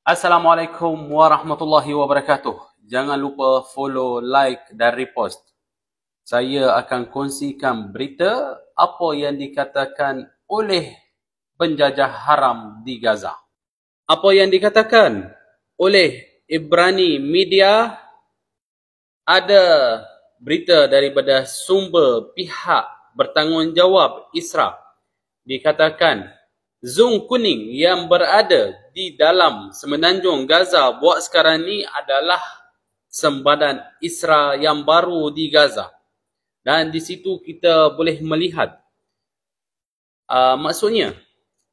Assalamualaikum warahmatullahi wabarakatuh. Jangan lupa follow, like dan repost. Saya akan kongsikan berita apa yang dikatakan oleh penjajah haram di Gaza. Apa yang dikatakan oleh Ibrani Media, ada berita daripada sumber pihak bertanggungjawab Israel. Dikatakan zon kuning yang berada di dalam semenanjung Gaza buat sekarang ni adalah sempadan Israel yang baru di Gaza. Dan di situ kita boleh melihat maksudnya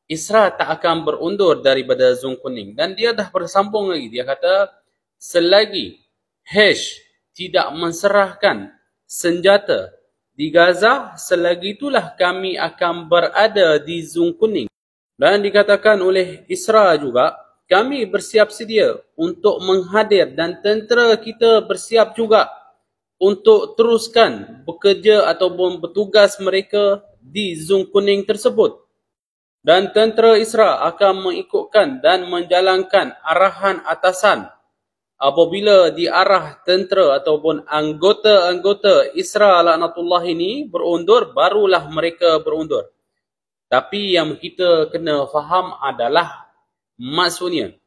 Israel tak akan berundur daripada zon kuning. Dan dia dah bersambung lagi. Dia kata selagi Hash tidak menserahkan senjata di Gaza, selagi itulah kami akan berada di zon kuning. Dan dikatakan oleh Israel juga, kami bersiap sedia untuk menghadir dan tentera kita bersiap juga untuk teruskan bekerja ataupun bertugas mereka di zon kuning tersebut. Dan tentera Israel akan mengikutkan dan menjalankan arahan atasan. Apabila diarah tentera ataupun anggota-anggota Israel laknatullah ini berundur, barulah mereka berundur. Tapi yang kita kena faham adalah maksudnya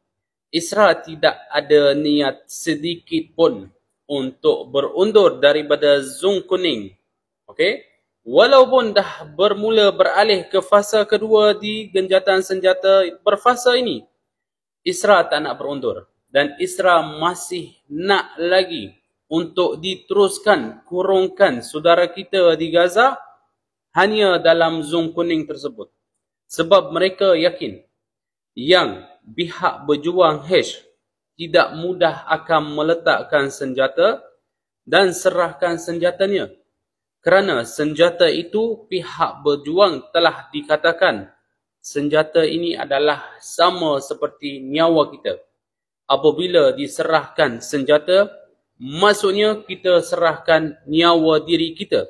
Israel tidak ada niat sedikit pun untuk berundur daripada zon kuning. Okey? Walaupun dah bermula beralih ke fasa kedua di genjatan senjata berfasa ini, Israel tak nak berundur. Dan Israel masih nak lagi untuk diteruskan kurungkan saudara kita di Gaza hanya dalam zon kuning tersebut. Sebab mereka yakin yang pihak berjuang Hash tidak mudah akan meletakkan senjata dan serahkan senjatanya. Kerana senjata itu pihak berjuang telah dikatakan senjata ini adalah sama seperti nyawa kita. Apabila diserahkan senjata, maksudnya kita serahkan nyawa diri kita.